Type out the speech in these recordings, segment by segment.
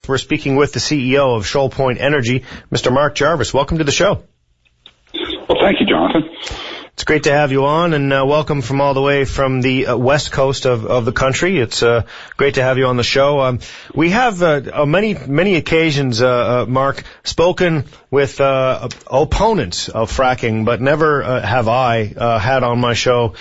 We're speaking with the CEO of Shoal Energy, Mr. Mark Jarvis. Welcome to the show. Well, thank you, Jonathan. It's great to have you on, and welcome from all the way from the west coast of the country. It's great to have you on the show. We have many occasions, Mark, spoken with opponents of fracking, but never have I had on my show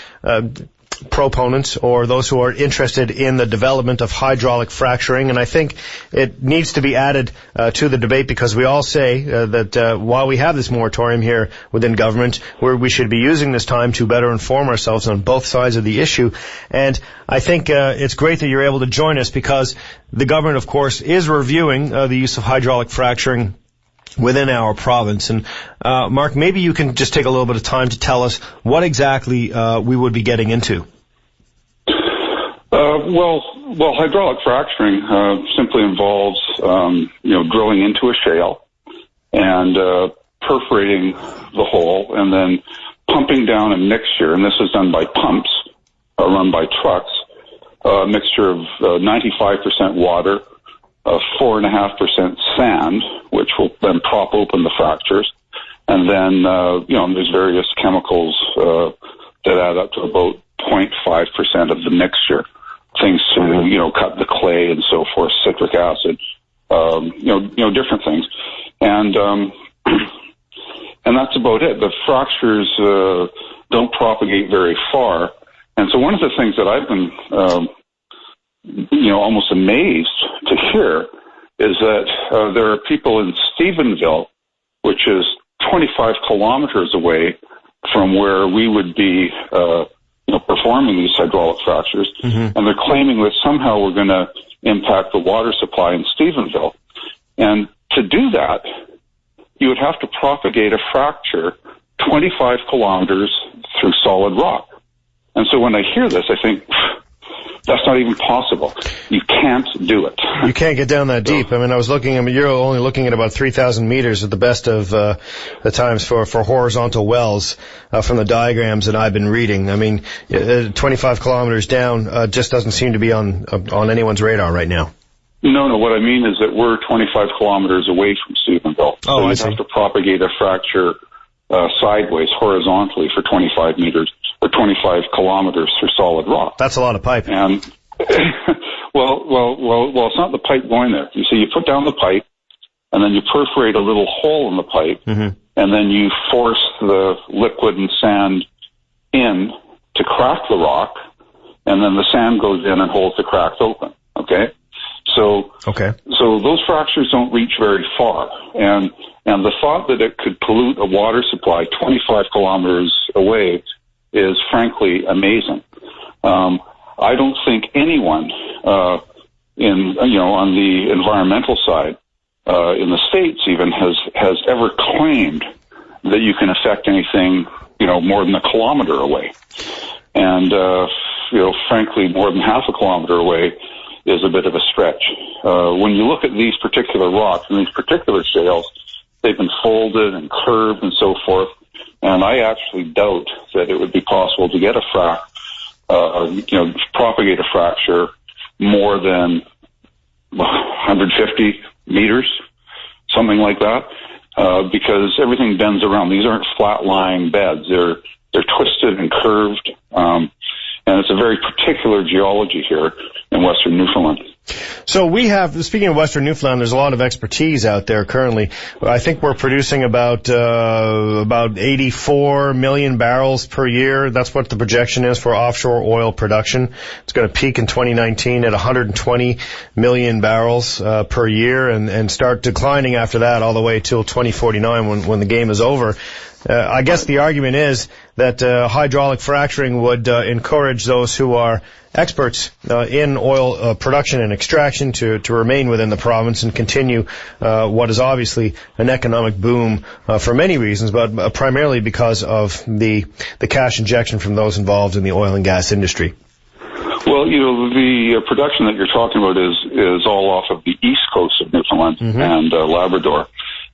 proponents or those who are interested in the development of hydraulic fracturing, and I think it needs to be added to the debate, because we all say that while we have this moratorium here within government, we should be using this time to better inform ourselves on both sides of the issue. And I think it's great that you're able to join us, because the government, of course, is reviewing the use of hydraulic fracturing within our province. And Mark, maybe you can just take a little bit of time to tell us what exactly we would be getting into. Well, hydraulic fracturing simply involves, drilling into a shale and perforating the hole and then pumping down a mixture, and this is done by pumps run by trucks, a mixture of 95% water, 4.5% sand, which will then prop open the fractures, and then there's various chemicals that add up to about 0.5% of the mixture. Things to, cut the clay and so forth, citric acid, different things. And that's about it. The fractures don't propagate very far. And so one of the things that I've been, almost amazed to hear is that there are people in Stephenville, which is 25 kilometers away from where we would be performing these hydraulic fractures, and they're claiming that somehow we're going to impact the water supply in Stephenville. And to do that, you would have to propagate a fracture 25 kilometers through solid rock. And so when I hear this, I think, that's not even possible. You can't do it. You can't get down that deep. I mean, you're only looking at about 3,000 meters at the best of the times for horizontal wells from the diagrams that I've been reading. I mean, 25 kilometers down just doesn't seem to be on anyone's radar right now. No, what I mean is that we're 25 kilometers away from Stephenville. So you'd have to propagate a fracture sideways, horizontally, for 25 meters or 25 kilometers through solid rock. That's a lot of pipe. And well, it's not the pipe going there. You see, you put down the pipe, and then you perforate a little hole in the pipe, and then you force the liquid and sand in to crack the rock, and then the sand goes in and holds the cracks open. Okay. So those fractures don't reach very far, and the thought that it could pollute a water supply 25 kilometers away is frankly amazing. I don't think anyone on the environmental side in the States even has ever claimed that you can affect anything more than a kilometer away, and frankly more than half a kilometer away is a bit of a stretch. When you look at these particular rocks and these particular shales, they've been folded and curved and so forth, and I actually doubt that it would be possible to get a propagate a fracture more than 150 meters, something like that, because everything bends around. These aren't flat-lying beds. They're twisted and curved, and it's a very particular geology here in Western Newfoundland. So speaking of Western Newfoundland, there's a lot of expertise out there currently. I think we're producing about 84 million barrels per year. That's what the projection is for offshore oil production. It's going to peak in 2019 at 120 million barrels per year and start declining after that all the way till 2049 when the game is over. I guess the argument is that hydraulic fracturing would encourage those who are experts in oil production and extraction to remain within the province and continue what is obviously an economic boom for many reasons, but primarily because of the cash injection from those involved in the oil and gas industry. Well, the production that you're talking about is all off of the east coast of Newfoundland and Labrador,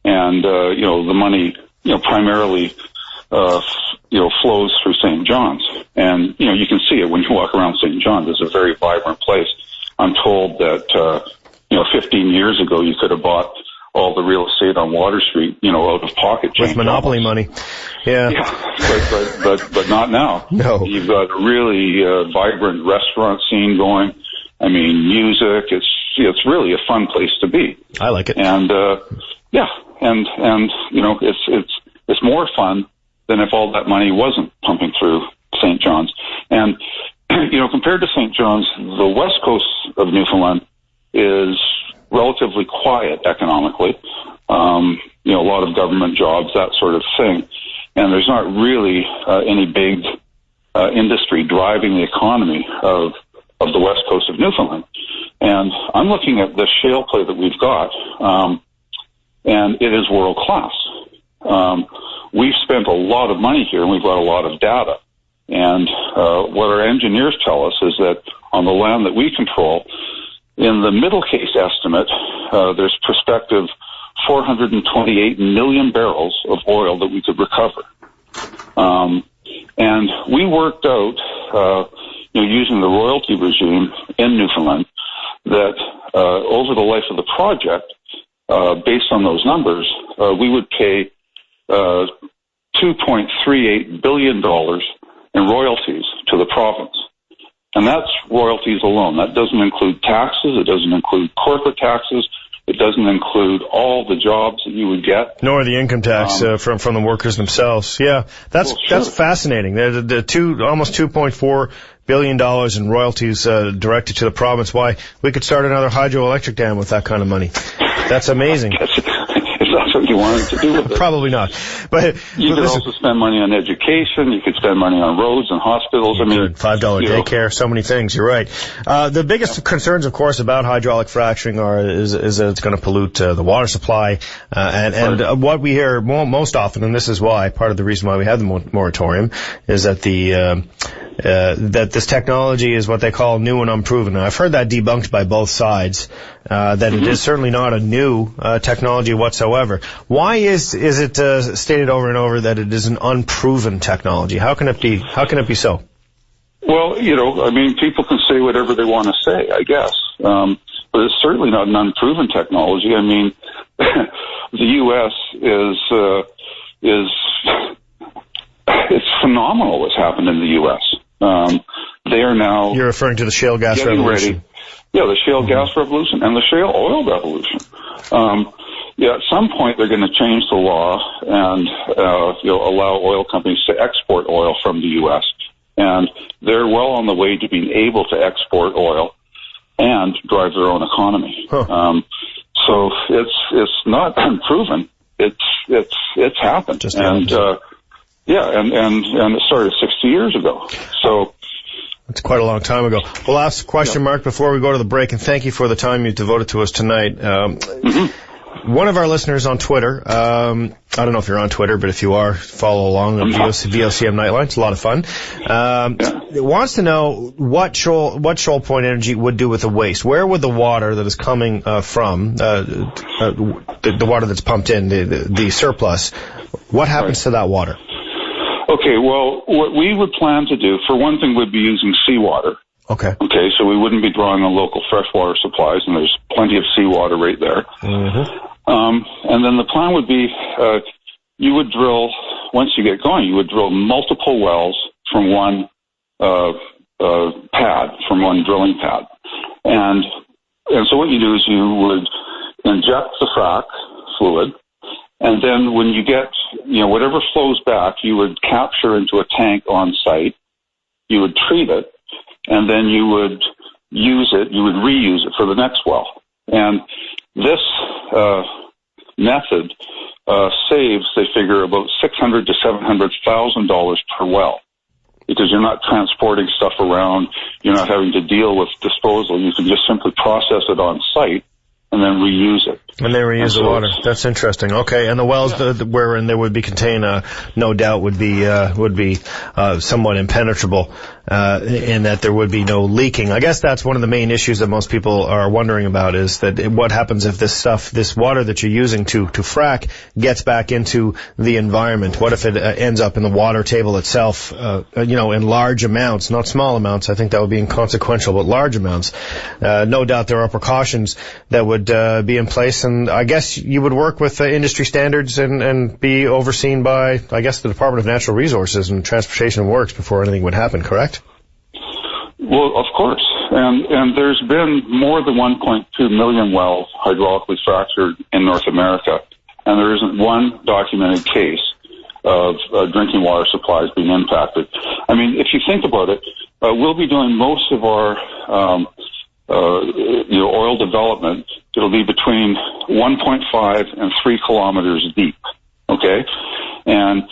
and the money primarily flows through St. John's, and you can see it when you walk around St. John's. It's a very vibrant place. I'm told that 15 years ago, you could have bought all the real estate on Water Street, out of pocket. With monopoly money. Yeah. But not now. No. You've got a really vibrant restaurant scene going. I mean, music. It's really a fun place to be. I like it. And it's more fun than if all that money wasn't pumping through St. John's. And compared to St. John's, the west coast of Newfoundland is relatively quiet economically. A lot of government jobs, that sort of thing. And there's not really any big industry driving the economy of the west coast of Newfoundland. And I'm looking at the shale play that we've got, and it is world class. We've spent a lot of money here, and we've got a lot of data. And what our engineers tell us is that on the land that we control, in the middle case estimate, there's prospective 428 million barrels of oil that we could recover. And we worked out, using the royalty regime in Newfoundland, that over the life of the project, based on those numbers, we would pay $2.38 billion in royalties to the province. And that's royalties alone. That doesn't include taxes. It doesn't include corporate taxes. It doesn't include all the jobs that you would get. Nor the income tax from the workers themselves. Yeah, that's fascinating. The almost $2.4 billion in royalties directed to the province. Why, we could start another hydroelectric dam with that kind of money. That's amazing. If that's what you wanted to do with it. Probably not. But you could also spend money on education. You could spend money on roads and hospitals. $5 daycare, so many things. You're right. The biggest concerns, of course, about hydraulic fracturing is that it's going to pollute the water supply. And what we hear most often, and this is why, part of the reason why we have the moratorium, is that that this technology is what they call new and unproven. Now, I've heard that debunked by both sides, that it is certainly not a new technology whatsoever. Why is it stated over and over that it is an unproven technology? How can it be so? Well, people can say whatever they want to say, I guess. But it's certainly not an unproven technology. I mean, the U.S. it's phenomenal what's happened in the U.S. They are now... You're referring to the shale gas revolution. Ready. Yeah, the shale gas revolution and the shale oil revolution. At some point they're going to change the law and allow oil companies to export oil from the U.S. And they're well on the way to being able to export oil and drive their own economy. Huh. So it's not unproven. It's happened. Just happened. And it started 60 years ago. So it's quite a long time ago. Well, last question, Mark, before we go to the break, and thank you for the time you devoted to us tonight. One of our listeners on Twitter, I don't know if you're on Twitter, but if you are, follow along on VOCM Nightline. It's a lot of fun. Wants to know what Shoal Point Energy would do with the waste. Where would the water that is coming from, the water that's pumped in, the surplus, what happens to that water? Okay, well, what we would plan to do, for one thing, would be using seawater. Okay, so we wouldn't be drawing on local freshwater supplies, and there's plenty of seawater right there. And then the plan would be, you would drill, once you get going, you would drill multiple wells from one pad, from one drilling pad. And so what you do is you would inject the frac fluid, and then when you get, whatever flows back, you would capture into a tank on site, you would treat it, and then you would reuse it for the next well. And this method saves, they figure, about $600,000 to $700,000 per well, because you're not transporting stuff around, you're not having to deal with disposal. You can just simply process it on site and then reuse it. And they reuse the water. That's interesting. Okay, and the wells wherein there would be contained, no doubt would be somewhat impenetrable. and that there would be no leaking. I guess that's one of the main issues that most people are wondering about, is that what happens if this water that you're using to frack gets back into the environment? What if it ends up in the water table itself, in large amounts, not small amounts? I think that would be inconsequential, but large amounts. No doubt there are precautions that would be in place, and I guess you would work with industry standards and be overseen by, I guess, the Department of Natural Resources and Transportation Works before anything would happen, correct? Well, of course. And there's been more than 1.2 million wells hydraulically fractured in North America, and there isn't one documented case of drinking water supplies being impacted. I mean, if you think about it, we'll be doing most of our oil development. It'll be between 1.5 and 3 kilometers deep. Okay, and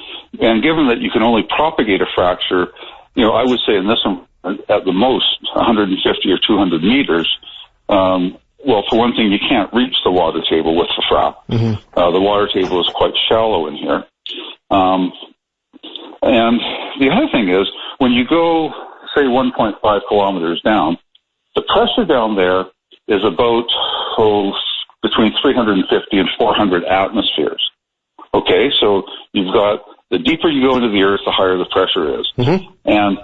given that you can only propagate a fracture, I would say in this one, at the most 150 or 200 meters. Well, for one thing, you can't reach the water table with the frac. Mm-hmm. The water table is quite shallow in here. And the other thing is, when you go, say, 1.5 kilometers down, the pressure down there is about between 350 and 400 atmospheres. Okay, so you've got, the deeper you go into the earth, the higher the pressure is. Mm-hmm. And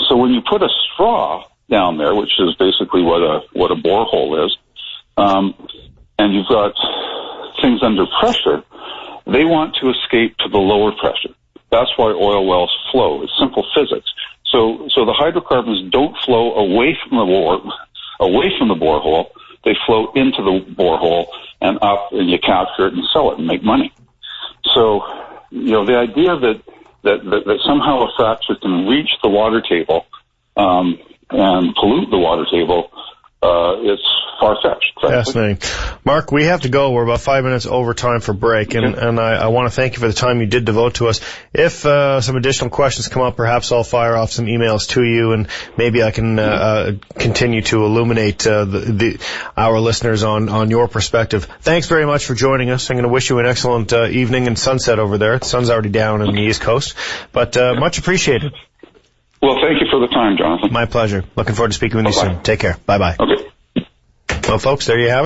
so when you put a straw down there, which is basically what a borehole is, and you've got things under pressure, they want to escape to the lower pressure. That's why oil wells flow. It's simple physics. So the hydrocarbons don't flow away from the borehole. They flow into the borehole and up, and you capture it and sell it and make money. So, the idea that somehow a fracture can reach the water table and pollute the water table, it's far-fetched. Fascinating. Mark, we have to go. We're about 5 minutes over time for break, and I want to thank you for the time you did devote to us. If some additional questions come up, perhaps I'll fire off some emails to you, and maybe I can continue to illuminate our listeners on your perspective. Thanks very much for joining us. I'm going to wish you an excellent evening and sunset over there. The sun's already down in the East Coast, but much appreciated. Well, thank you for the time, Jonathan. My pleasure. Looking forward to speaking with you soon. Take care. Bye-bye. Okay. Well, folks, there you have it.